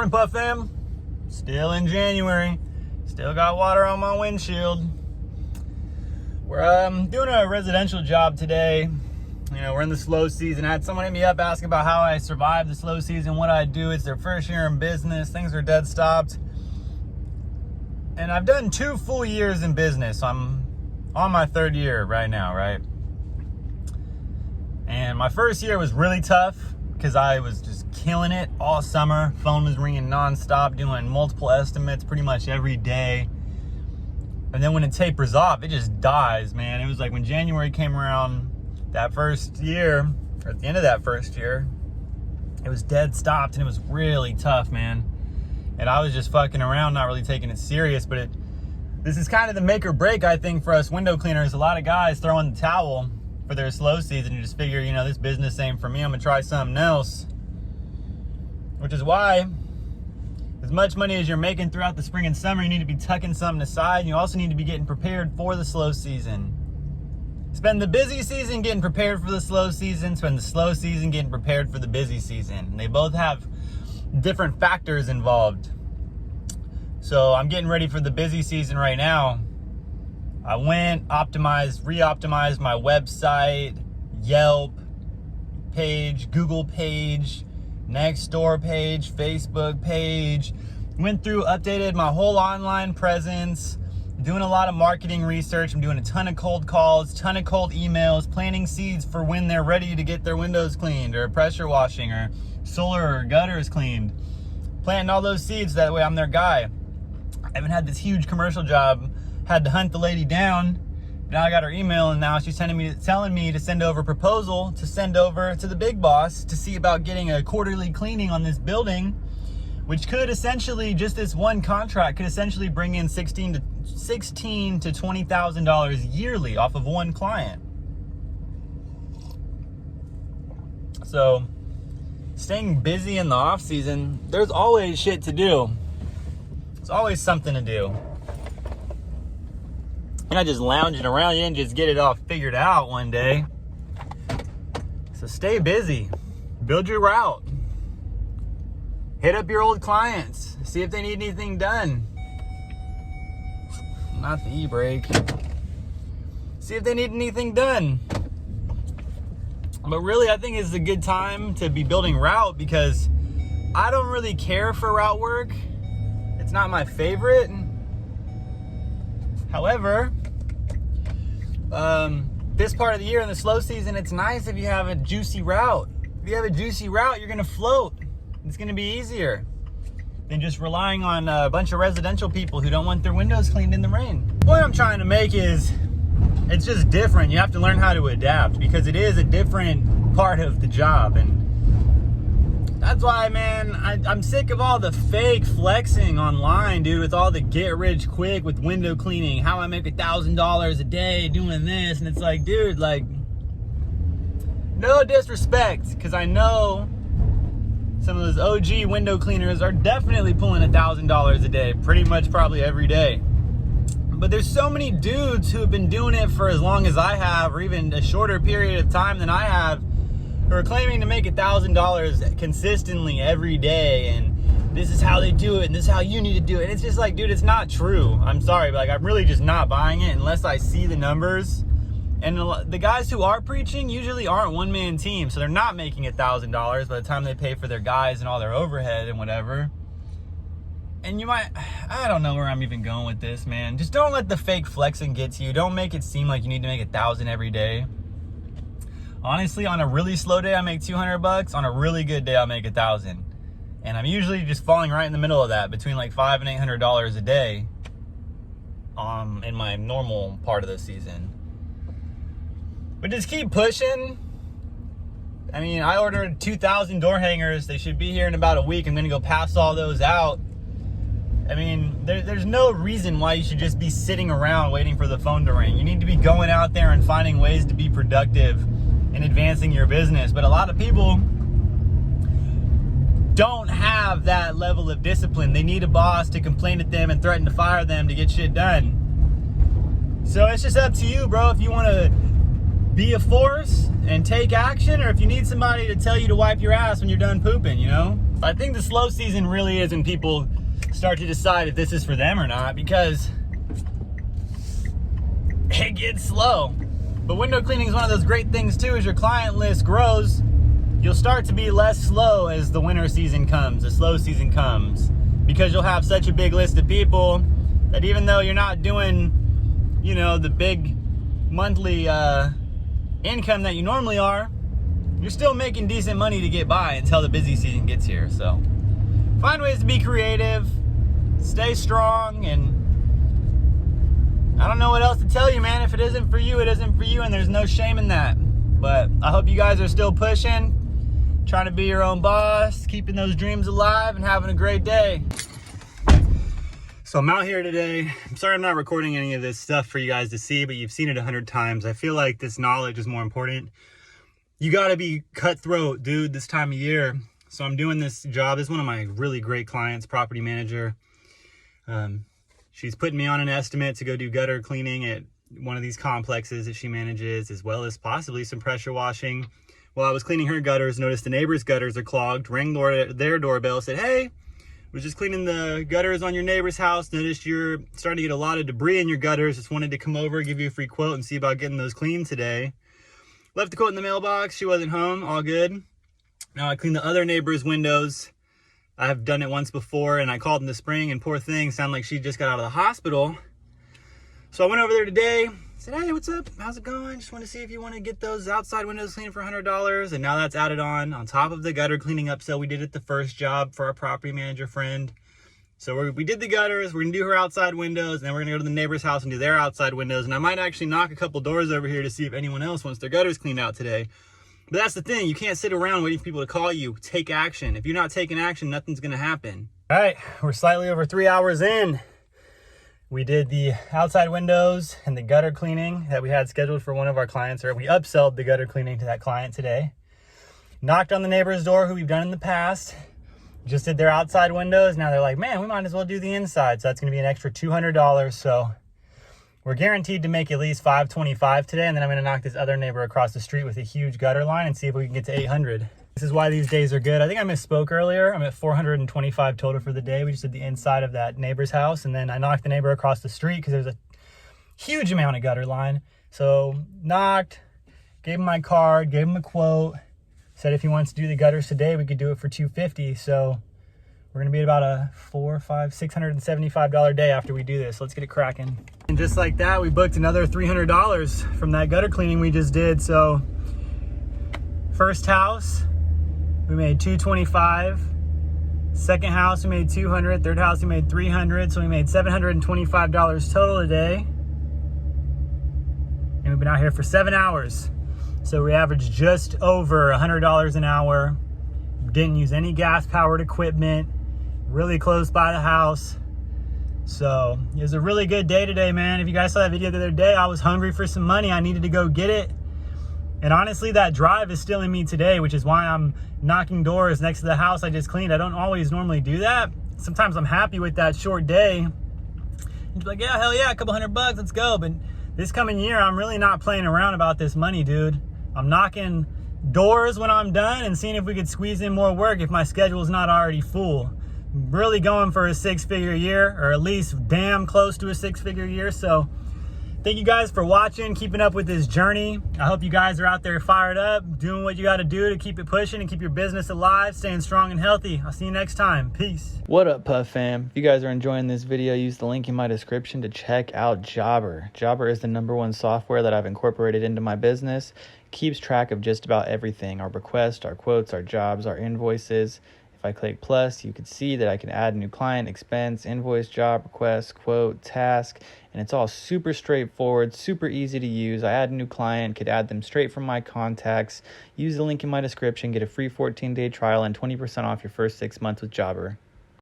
Morning, Puff fam. Still in January. Still got water on my windshield. We're doing a residential job today. You know, we're in the slow season. I had someone hit me up asking about how I survived the slow season, what I do. It's their first year in business. Things are dead stopped. And I've done 2 full years in business. I'm on my 3rd year right now, right? And my first year was really tough because I was just killing it all summer. Phone was ringing nonstop, doing multiple estimates pretty much every day. And then when it tapers off, it just dies, man. It was like when January came around that first year, or at the end of that first year, it was dead stopped and it was really tough, man. And I was just fucking around, not really taking it serious, but this is kind of the make or break, I think, for us window cleaners. A lot of guys throw in the towel for their slow season and just figure, you know, this business ain't for me, I'm gonna try something else. Which is why, as much money as you're making throughout the spring and summer, you need to be tucking something aside, and you also need to be getting prepared for the slow season. Spend the busy season getting prepared for the slow season, spend the slow season getting prepared for the busy season. And they both have different factors involved. So I'm getting ready for the busy season right now. I went, re-optimized my website, Yelp page, Google page, Nextdoor page, Facebook page. Went through, updated my whole online presence, doing a lot of marketing research. I'm doing a ton of cold calls, ton of cold emails, planting seeds for when they're ready to get their windows cleaned or pressure washing or solar or gutters cleaned. Planting all those seeds, that way I'm their guy. I haven't had this huge commercial job. Had to hunt the lady down. Now I got her email, and now she's telling me to send over a proposal to send over to the big boss to see about getting a quarterly cleaning on this building, which could essentially, just this one contract could essentially bring in $16,000 to $20,000 yearly off of one client. So staying busy in the off season, there's always shit to do. There's always something to do. You're not just lounging around. You didn't just get it all figured out one day. So stay busy. Build your route. Hit up your old clients. See if they need anything done. Not the e-brake. See if they need anything done. But really, I think it's a good time to be building route because I don't really care for route work. It's not my favorite. However, this part of the year in the slow season, it's nice if you have a juicy route. If you have a juicy route, you're gonna float. It's gonna be easier than just relying on a bunch of residential people who don't want their windows cleaned in the rain. The point I'm trying to make is, it's just different. You have to learn how to adapt because it is a different part of the job. And that's why, man, I'm sick of all the fake flexing online, dude, with all the get rich quick with window cleaning, how I make $1,000 a day doing this. And it's like, dude, like, no disrespect, because I know some of those OG window cleaners are definitely pulling $1,000 a day, pretty much probably every day. But there's so many dudes who have been doing it for as long as I have, or even a shorter period of time than I have, who are claiming to make $1,000 consistently every day, and this is how they do it, and this is how you need to do it. And it's just like, dude, it's not true. I'm sorry, but like, I'm really just not buying it unless I see the numbers. And the guys who are preaching usually aren't one-man teams, so they're not making $1,000 by the time they pay for their guys and all their overhead and whatever. And you might, I don't know where I'm even going with this, man. Just don't let the fake flexing get to you. Don't make it seem like you need to make $1,000 every day. Honestly, on a really slow day, I make $200. On a really good day, I'll make $1,000. And I'm usually just falling right in the middle of that, between like $500 and $800 a day in my normal part of the season. But just keep pushing. I mean, I ordered 2,000 door hangers. They should be here in about a week. I'm gonna go pass all those out. I mean, there's no reason why you should just be sitting around waiting for the phone to ring. You need to be going out there and finding ways to be productive and advancing your business. But a lot of people don't have that level of discipline. They need a boss to complain at them and threaten to fire them to get shit done. So it's just up to you, bro, if you want to be a force and take action, or if you need somebody to tell you to wipe your ass when you're done pooping, you know? I think the slow season really is when people start to decide if this is for them or not, because it gets slow. But window cleaning is one of those great things too. As your client list grows, you'll start to be less slow as the winter season comes, the slow season comes, because you'll have such a big list of people that even though you're not doing, you know, the big monthly income that you normally are, you're still making decent money to get by until the busy season gets here. So find ways to be creative, stay strong, and I don't know what else to tell you, man. If it isn't for you, it isn't for you, and there's no shame in that. But I hope you guys are still pushing, trying to be your own boss, keeping those dreams alive, and having a great day. So I'm out here today. I'm sorry I'm not recording any of this stuff for you guys to see, but you've seen it 100 times. I feel like this knowledge is more important. You gotta be cutthroat, dude, this time of year. So I'm doing this job. This is one of my really great clients, property manager. She's putting me on an estimate to go do gutter cleaning at one of these complexes that she manages, as well as possibly some pressure washing. While I was cleaning her gutters, noticed the neighbor's gutters are clogged, rang their doorbell, said, hey, was just cleaning the gutters on your neighbor's house, noticed you're starting to get a lot of debris in your gutters, just wanted to come over, give you a free quote and see about getting those cleaned today. Left the quote in the mailbox, she wasn't home, all good. Now I cleaned the other neighbor's windows. I've done it once before, and I called in the spring, and poor thing, sounded like she just got out of the hospital. So I went over there today, said, hey, what's up? How's it going? Just want to see if you want to get those outside windows cleaned for $100. And now that's added on top of the gutter cleaning upsell we did at the first job for our property manager friend. So we did the gutters, we're gonna do her outside windows, and then we're gonna go to the neighbor's house and do their outside windows. And I might actually knock a couple doors over here to see if anyone else wants their gutters cleaned out today. But that's the thing, you can't sit around waiting for people to call you. Take action. If you're not taking action, nothing's gonna happen. All right, we're slightly over 3 hours in. We did the outside windows and the gutter cleaning that we had scheduled for one of our clients, or we upsold the gutter cleaning to that client today. Knocked on the neighbor's door, who we've done in the past. Just did their outside windows. Now they're like, man, we might as well do the inside. So that's gonna be an extra $200. So we're guaranteed to make at least $525 today, and then I'm gonna knock this other neighbor across the street with a huge gutter line and see if we can get to 800. This is why these days are good. I think I misspoke earlier. I'm at 425 total for the day. We just did the inside of that neighbor's house, and then I knocked the neighbor across the street because there's a huge amount of gutter line. So knocked, gave him my card, gave him a quote, said if he wants to do the gutters today, we could do it for $250. So we're gonna be at about a $675 day after we do this. Let's get it cracking. And just like that, we booked another $300 from that gutter cleaning we just did. So first house, we made $225. Second house, we made $200. Third house, we made $300. So we made $725 total today. And we've been out here for 7 hours. So we averaged just over $100 an hour. Didn't use any gas-powered equipment. Really close by the house. So it was a really good day today, man. If you guys saw that video the other day, I was hungry for some money. I needed to go get it. And honestly, that drive is still in me today, which is why I'm knocking doors next to the house I just cleaned. I don't always normally do that. Sometimes I'm happy with that short day. And you're like, yeah, hell yeah, a couple $100, let's go. But this coming year, I'm really not playing around about this money, dude. I'm knocking doors when I'm done and seeing if we could squeeze in more work if my schedule is not already full. Really going for a 6-figure year, or at least damn close to a 6-figure year. So thank you guys for watching, keeping up with this journey. I hope you guys are out there fired up, doing what you got to do to keep it pushing and keep your business alive, staying strong and healthy. I'll see you next time. Peace. What up, Puff fam? If you guys are enjoying this video, use the link in my description to check out Jobber. Jobber is the #1 software that I've incorporated into my business. It keeps track of just about everything: our requests, our quotes, our jobs, our invoices. If I click plus, you can see that I can add new client, expense, invoice, job, request, quote, task, and it's all super straightforward, super easy to use. I add a new client, could add them straight from my contacts. Use the link in my description, get a free 14-day trial and 20% off your first 6 months with Jobber.